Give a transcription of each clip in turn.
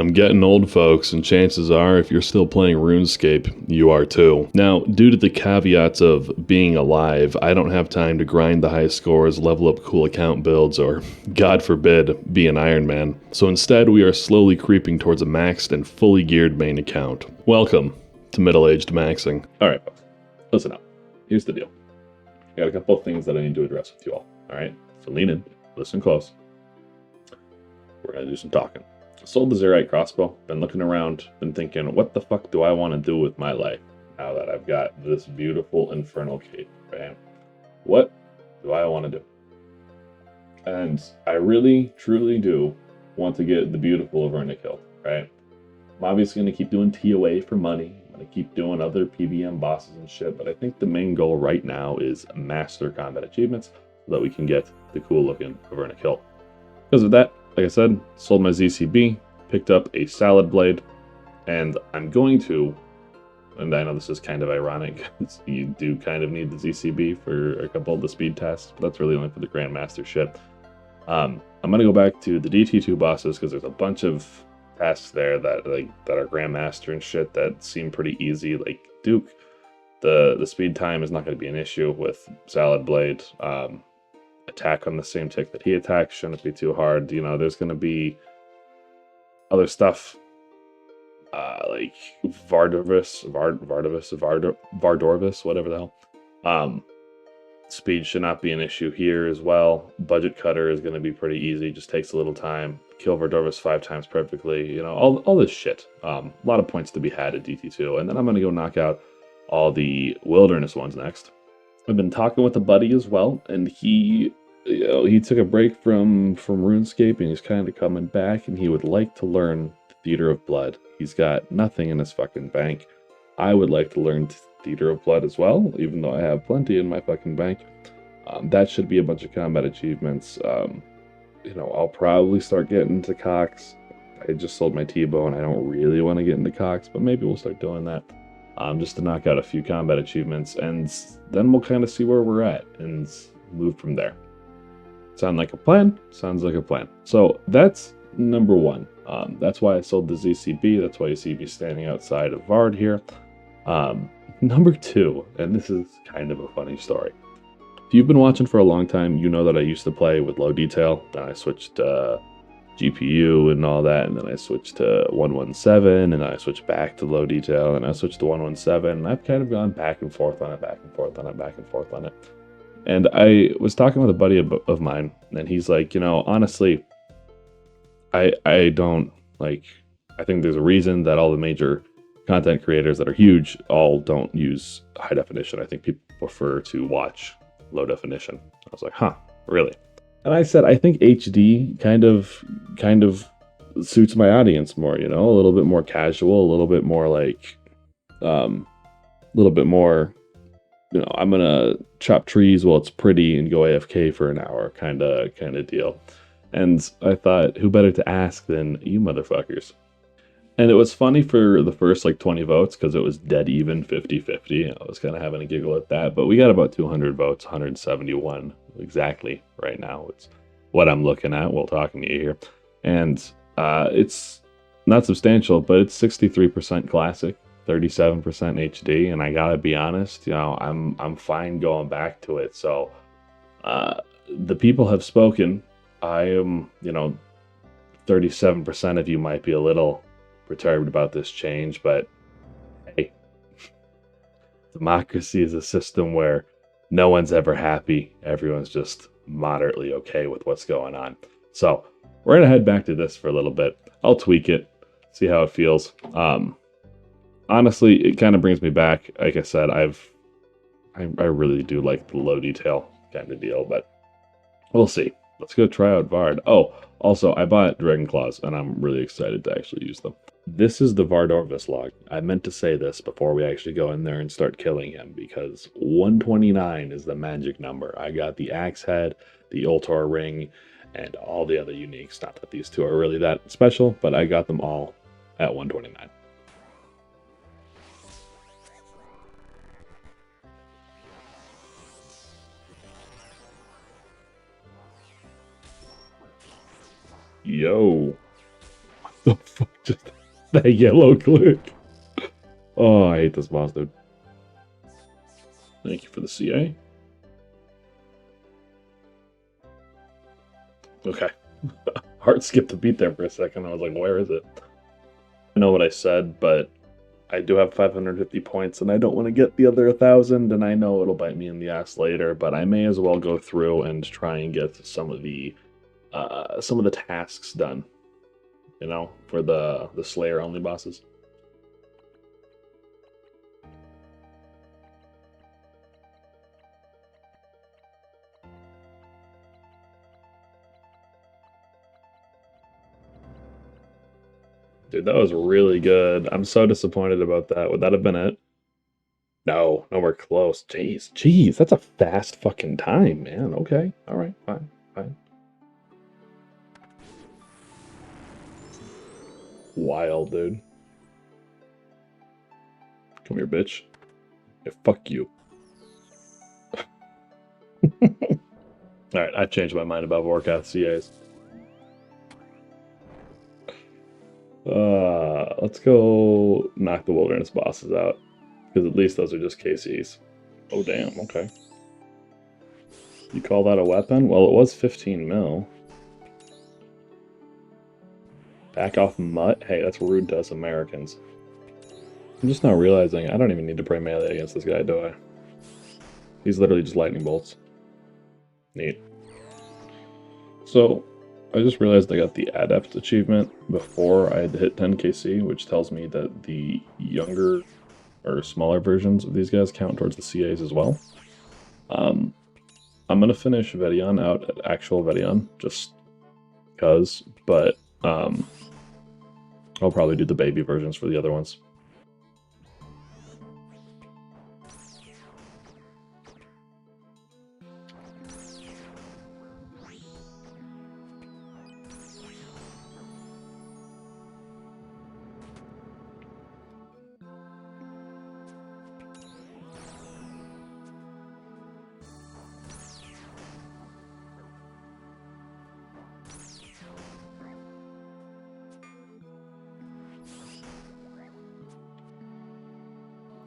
I'm getting old, folks, and chances are, if you're still playing RuneScape, you are too. Now, due to the caveats of being alive, I don't have time to grind the high scores, level up cool account builds, or, God forbid, be an Iron Man. So instead, we are slowly creeping towards a maxed and fully geared main account. Welcome to middle-aged maxing. Alright, folks, listen up. Here's the deal. I got a couple of things that I need to address with you all, alright? So lean in, listen close. We're gonna do some talking. Sold the Xeric crossbow, been looking around, been thinking, what the fuck do I want to do with my life now that I've got this beautiful infernal cape, right? What do I want to do? And I really, truly do want to get the beautiful Avernic hilt, right? I'm obviously going to keep doing TOA for money. I'm going to keep doing other PBM bosses and shit, but I think the main goal right now is master combat achievements so that we can get the cool looking Avernic hilt. Because of that, like I said, sold my ZCB, picked up a salad blade, and I'm going to, and I know this is kind of ironic, because you do kind of need the ZCB for a couple of the speed tests, but that's really only for the Grandmaster shit. I'm going to go back to the DT2 bosses, because there's a bunch of tasks there that are Grandmaster and shit that seem pretty easy, like Duke. The speed time is not going to be an issue with Salad Blade. Attack on the same tick that he attacks shouldn't be too hard. You know, there's going to be other stuff like Vardorvis, whatever the hell. Speed should not be an issue here as well. Budget Cutter is going to be pretty easy, just takes a little time. Kill Vardorvis 5 times perfectly. You know, all this shit. A lot of points to be had at DT2, and then I'm going to go knock out all the Wilderness ones next. I've been talking with a buddy as well, and he took a break from RuneScape, and he's kind of coming back, and he would like to learn Theater of Blood. He's got nothing in his fucking bank. I would like to learn Theater of Blood as well, even though I have plenty in my fucking bank. That should be a bunch of combat achievements. I'll probably start getting into Cox. I just sold my T-Bone. I don't really want to get into Cox, but maybe we'll start doing that. Just to knock out a few combat achievements, and then we'll kind of see where we're at and move from there. Sound like a plan? Sounds like a plan. So that's number one. That's why I sold the ZCB. That's why you see me standing outside of Vard here. Number two, and this is kind of a funny story. If you've been watching for a long time, you know that I used to play with low detail. Then I switched GPU and all that, and then I switched to 117, and then I switched back to low detail, and I switched to 117, and I've kind of gone back and forth on it, back and forth on it, back and forth on it. And I was talking with a buddy of mine, and he's like, honestly, I don't, I think there's a reason that all the major content creators that are huge all don't use high definition. I think people prefer to watch low definition. I was like, huh, really? And I said, I think HD kind of suits my audience more, a little bit more casual, a little bit more I'm gonna chop trees while it's pretty and go AFK for an hour kind of deal. And I thought, who better to ask than you motherfuckers? And it was funny for the first 20 votes because it was dead even 50-50. I was kind of having a giggle at that, but we got about 200 votes, 171 exactly right now. It's what I'm looking at while talking to you here. And it's not substantial, but it's 63% classic, 37% HD, and I gotta be honest, I'm fine going back to it. So the people have spoken. I am, 37% of you might be a little perturbed about this change, but hey, democracy is a system where no one's ever happy. Everyone's just moderately okay with what's going on. So we're gonna head back to this for a little bit. I'll tweak it, see how it feels. Honestly, it kind of brings me back. Like I said, I really do like the low detail kind of deal, but we'll see. Let's go try out Vard. Oh, also, I bought Dragon Claws, and I'm really excited to actually use them. This is the Vardorvis log. I meant to say this before we actually go in there and start killing him, because 129 is the magic number. I got the Axe Head, the Ultor Ring, and all the other uniques. Not that these two are really that special, but I got them all at 129. Yo. the fuck? Just that yellow click. Oh, I hate this boss, dude. Thank you for the CA. Okay. Heart skipped a beat there for a second. I was like, where is it? I know what I said, but I do have 550 points, and I don't want to get the other 1,000, and I know it'll bite me in the ass later, but I may as well go through and try and get some of the tasks done, you know, for the Slayer only bosses. Dude, that was really good. I'm so disappointed about that. Would that have been it? No, nowhere close. Jeez, that's a fast fucking time, man. Okay, all right, fine. Wild, dude. Come here, bitch. Yeah, fuck you. Alright, I changed my mind about Warcath CAs. Let's go knock the wilderness bosses out. Because at least those are just KCs. Oh, damn, okay. You call that a weapon? Well, it was 15 mil. Back off mutt? Hey, that's rude to us Americans. I'm just now realizing I don't even need to play melee against this guy, do I? He's literally just lightning bolts. Neat. So, I just realized I got the Adept achievement before I had hit 10 KC, which tells me that the younger or smaller versions of these guys count towards the CAs as well. I'm going to finish Vedion out at actual Vedion, just because, but I'll probably do the baby versions for the other ones.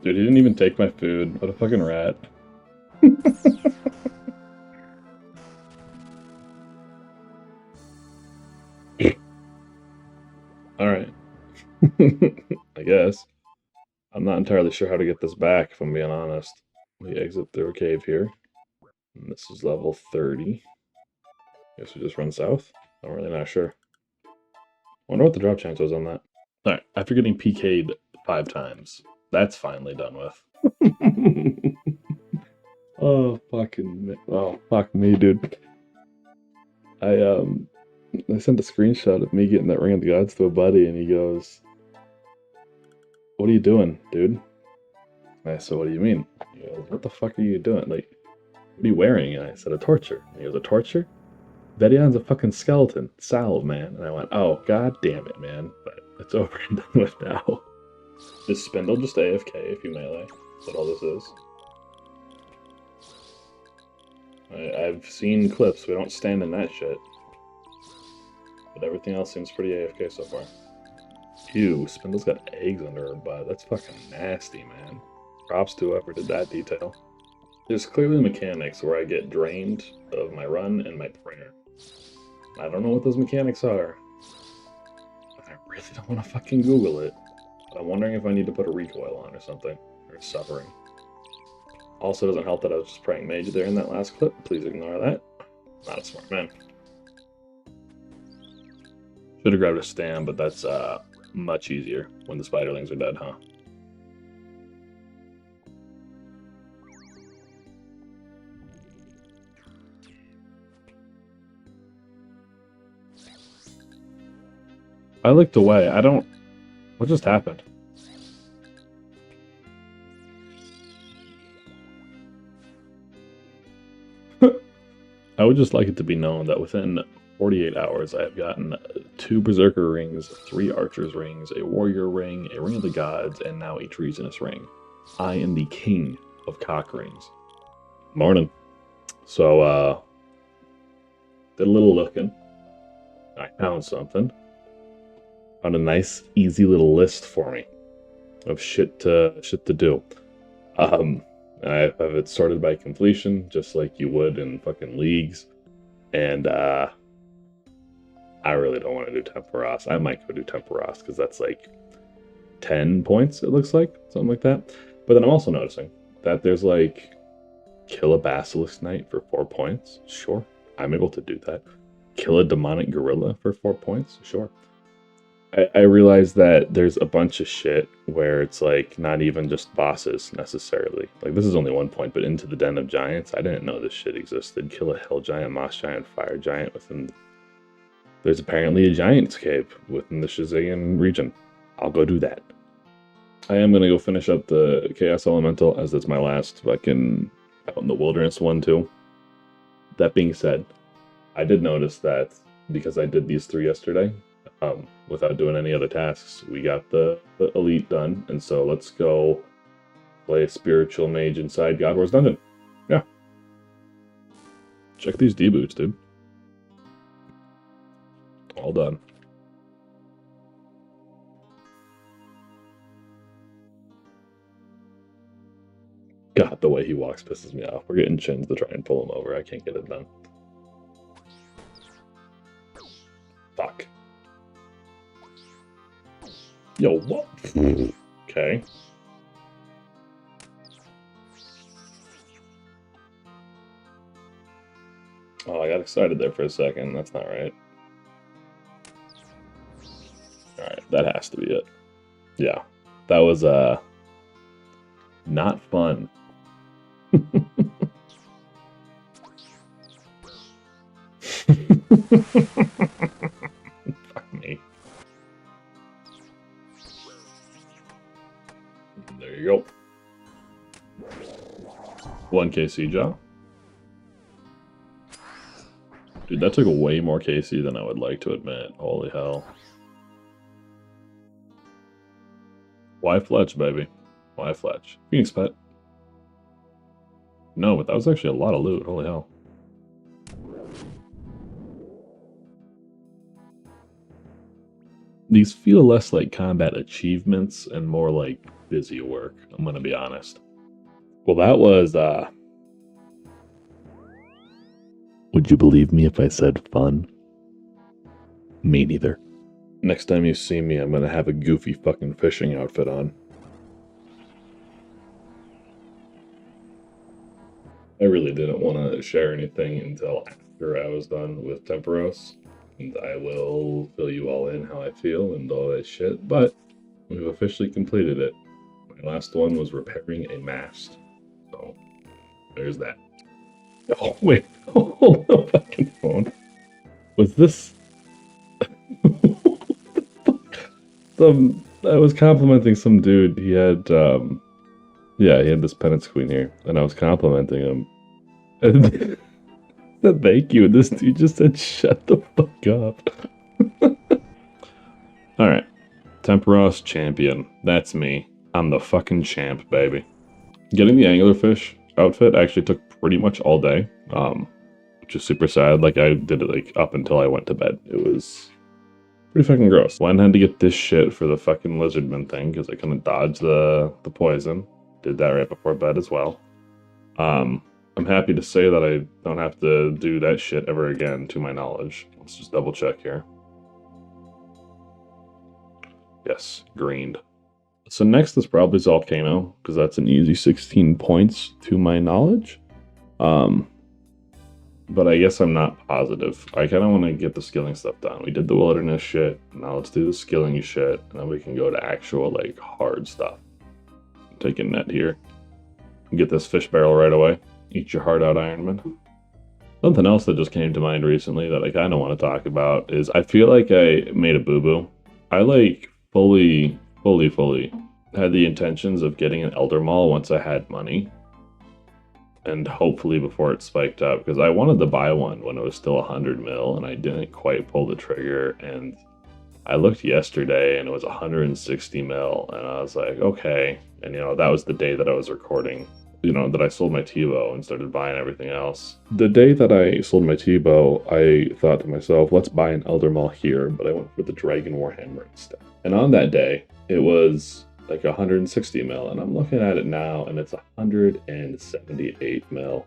Dude, he didn't even take my food. What a fucking rat. Alright. I guess. I'm not entirely sure how to get this back, if I'm being honest. We exit through a cave here. And this is level 30. Guess we just run south? I'm really not sure. Wonder what the drop chance was on that. Alright, after getting PK'd 5 times, that's finally done with. Oh, fuck me, dude. I sent a screenshot of me getting that Ring of the Gods to a buddy, and he goes, "What are you doing, dude?" And I said, "What do you mean?" He goes, "What the fuck are you doing? Like, what are you wearing?" And I said, "A torture." And he goes, "A torture? Vedion's a fucking skeleton. Salve, man." And I went, "Oh, god damn it, man." But it's over and done with now. Is Spindle just AFK if you melee? Is that all this is? I've seen clips. We don't stand in that shit. But everything else seems pretty AFK so far. Ew, Spindle's got eggs under her butt. That's fucking nasty, man. Props to whoever did that detail. There's clearly mechanics where I get drained of my run and my prayer. I don't know what those mechanics are. I really don't want to fucking Google it. But I'm wondering if I need to put a recoil on or something. Or suffering. Also, doesn't help that I was just praying mage there in that last clip. Please ignore that. Not a smart man. Should have grabbed a stam, but that's much easier when the spiderlings are dead, huh? I looked away. I don't... What just happened? I would just like it to be known that within 48 hours, I have gotten 2 Berserker rings, 3 Archer's rings, a Warrior ring, a Ring of the Gods, and now a Treasonous ring. I am the king of cock rings. Morning. So, did a little looking. I found something. on a nice, easy little list for me of shit to do. I have it sorted by completion, just like you would in fucking leagues. And I really don't want to do Temporos. I might go do Temporos because that's like 10 points, it looks like, something like that. But then I'm also noticing that there's like kill a Basilisk Knight for 4 points. Sure, I'm able to do that. Kill a Demonic Gorilla for 4 points. Sure. I realize that there's a bunch of shit where it's like not even just bosses necessarily. Like this is only 1 point, but Into the Den of Giants, I didn't know this shit existed. Kill a Hell Giant, Moss Giant, Fire Giant within. There's apparently a Giant's Cave within the Shazayan region. I'll go do that. I am gonna go finish up the Chaos Elemental as it's my last fucking out in the wilderness one too. That being said, I did notice that because I did these 3 yesterday, without doing any other tasks, we got the elite done, and so let's go play a spiritual mage inside God War's dungeon. Yeah. Check these deboots, dude. All done. God, the way he walks pisses me off. We're getting chins to try and pull him over. I can't get it done. Fuck. Yo, what? Okay. Oh, I got excited there for a second. That's not right. Alright, that has to be it. Yeah. That was, not fun. Fuck me. There you go. 1 KC jaw. Dude, that took way more KC than I would like to admit. Holy hell. Why Fletch, baby? Why Fletch? Phoenix Pet. No, but that was actually a lot of loot. Holy hell. These feel less like combat achievements and more like busy work, I'm gonna be honest. Well, that was, would you believe me if I said fun? Me neither. Next time you see me, I'm gonna have a goofy fucking fishing outfit on. I really didn't want to share anything until after I was done with Temporos. And I will fill you all in how I feel and all that shit, but we've officially completed it. My last one was repairing a mast. So, there's that. Oh, wait. Hold the fucking phone. Was this... I was complimenting some dude. He had, yeah, he had this penance queen here, and I was complimenting him. And said thank you, and this dude just said, shut the fuck up. Alright. Temporos champion. That's me. I'm the fucking champ, baby. Getting the anglerfish outfit actually took pretty much all day, which is super sad. Like, I did it, like, up until I went to bed. It was pretty fucking gross. Well, I had to get this shit for the fucking lizardman thing, because I couldn't dodge the poison. Did that right before bed as well. I'm happy to say that I don't have to do that shit ever again, to my knowledge. Let's just double check here. Yes, greened. So next is probably Volcano, because that's an easy 16 points to my knowledge. But I guess I'm not positive. I kind of want to get the skilling stuff done. We did the wilderness shit, now let's do the skilling shit, and then we can go to actual, like, hard stuff. I'm taking net here. Get this fish barrel right away. Eat your heart out, Ironman. Something else that just came to mind recently that I kind of want to talk about is I feel like I made a boo-boo. I, like, fully had the intentions of getting an Elder Maul once I had money. And hopefully before it spiked up, because I wanted to buy one when it was still 100 mil, and I didn't quite pull the trigger, and I looked yesterday and it was 160 mil, and I was like, okay. And, you know, that was the day that I was recording that I sold my T-bow and started buying everything else. The day that I sold my T-bow, I thought to myself, let's buy an Elder Maul here, but I went for the Dragon Warhammer instead. And on that day, it was like 160 mil, and I'm looking at it now, and it's 178 mil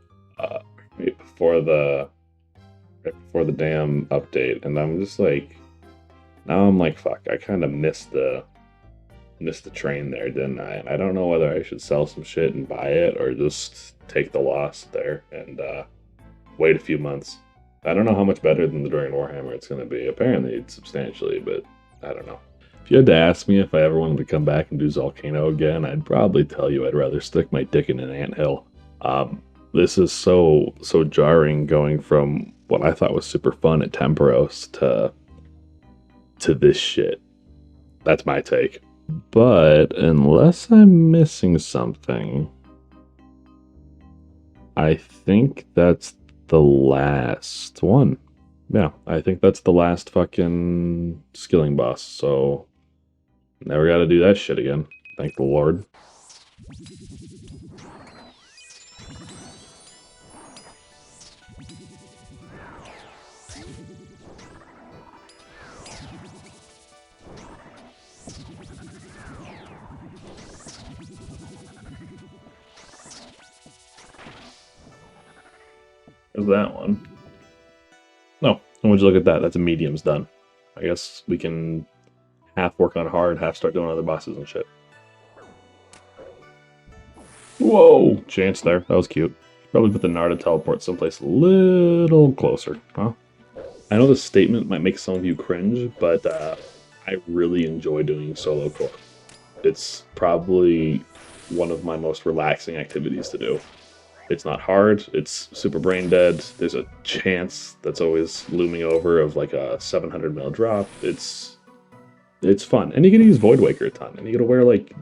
right before the damn update, and I'm just like, now I'm like, fuck, I kind of missed the train there, didn't I? And I don't know whether I should sell some shit and buy it or just take the loss there and wait a few months. I don't know how much better than the Dragon Warhammer it's going to be. Apparently it's substantially, but I don't know. If you had to ask me if I ever wanted to come back and do Volcano again, I'd probably tell you I'd rather stick my dick in an anthill. This is so jarring, going from what I thought was super fun at Temperos to this shit. That's my take. But unless I'm missing something, I think that's the last one. Yeah, I think that's the last fucking skilling boss, so never gotta do that shit again. Thank the Lord. There's that one. No, and would you look at that? That's a medium's done. I guess we can half work on hard, half start doing other bosses and shit. Whoa! Chance there. That was cute. Probably put the Narda teleport someplace a little closer, huh? I know this statement might make some of you cringe, but I really enjoy doing solo co-op. It's probably one of my most relaxing activities to do. It's not hard, it's super brain dead, there's a chance that's always looming over of like a 700 mil drop. It's fun. And you can use Void Waker a ton, and you get to wear like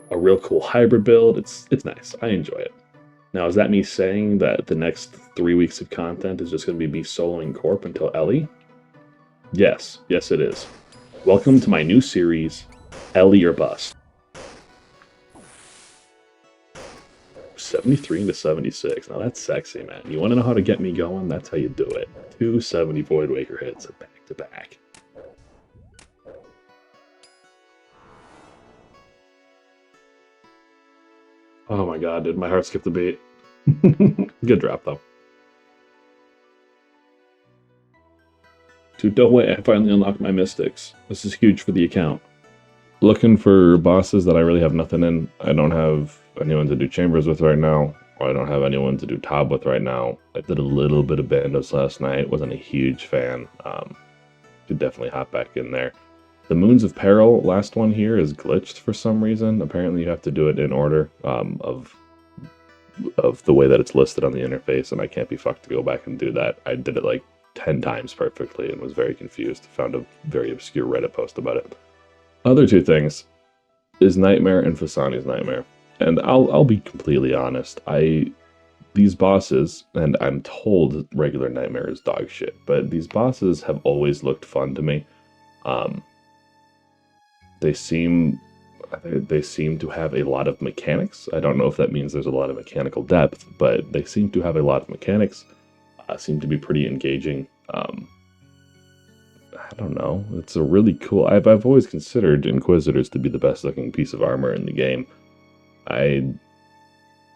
a real cool hybrid build. It's nice. I enjoy it. Now, is that me saying that the next 3 weeks of content is just going to be me soloing Corp until Ellie? Yes. Yes, it is. Welcome to my new series, Ellie or Bust. 73 to 76. Now that's sexy, man. You want to know how to get me going? That's how you do it. 270 Void Waker hits back to back. Oh my god, dude, my heart skipped a beat. Good drop, though. Dude, don't wait, I finally unlocked my Mystics. This is huge for the account. Looking for bosses that I really have nothing in. I don't have anyone to do Chambers with right now. Or I don't have anyone to do Tob with right now. I did a little bit of Bandos last night. Wasn't a huge fan. Could definitely hop back in there. The Moons of Peril, last one here, is glitched for some reason. Apparently you have to do it in order of the way that it's listed on the interface, and I can't be fucked to go back and do that. I did it like 10 times perfectly and was very confused. Found a very obscure Reddit post about it. Other two things is Nightmare and Fasani's Nightmare. And I'll be completely honest, these bosses, and I'm told regular Nightmare is dog shit, but these bosses have always looked fun to me. They seem to have a lot of mechanics. I don't know if that means there's a lot of mechanical depth, but they seem to have a lot of mechanics. Seem to be pretty engaging. I don't know. It's a really cool. I've always considered Inquisitors to be the best looking piece of armor in the game. I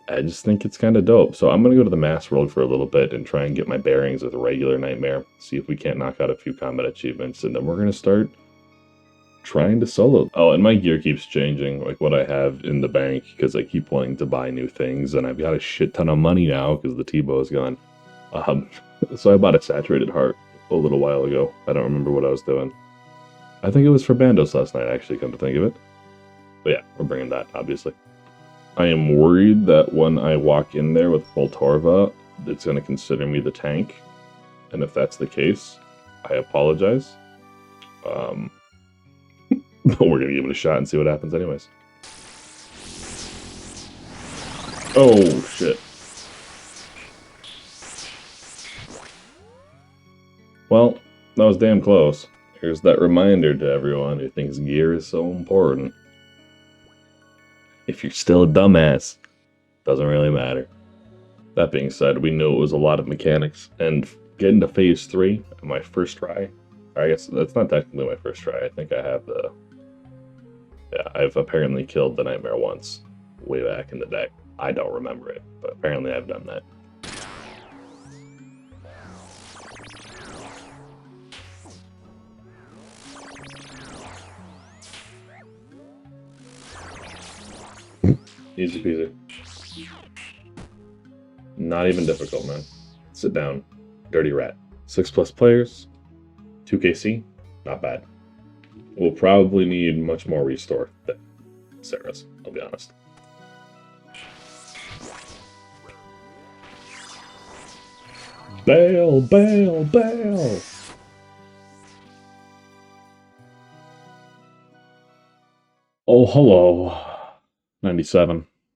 just think it's kind of dope. So I'm gonna go to the Mass World for a little bit and try and get my bearings with a regular Nightmare. See if we can't knock out a few combat achievements, and then we're gonna start trying to solo. Oh, and my gear keeps changing, like what I have in the bank, because I keep wanting to buy new things, and I've got a shit ton of money now because the T-bow is gone. So I bought a Saturated Heart a little while ago. I don't remember what I was doing. I think it was for Bandos last night, actually, come to think of it. But yeah, we're bringing that, obviously. I am worried that when I walk in there with Voltorva, it's going to consider me the tank. And if that's the case, I apologize. But we're going to give it a shot and see what happens anyways. Oh, shit. Well, that was damn close. Here's that reminder to everyone who thinks gear is so important. If you're still a dumbass, Doesn't really matter. That being said, we knew it was a lot of mechanics, and getting to phase 3 on my first try, I guess that's not technically my first try. I think I have the... Yeah, I've apparently killed the Nightmare once, way back in the deck. I don't remember it, but apparently I've done that. Easy peasy. Not even difficult, man. Sit down. Dirty rat. 6+ players. 2KC. Not bad. We'll probably need much more restore than Sarah's, I'll be honest. Bail, bail, bail! Oh, hello. 97.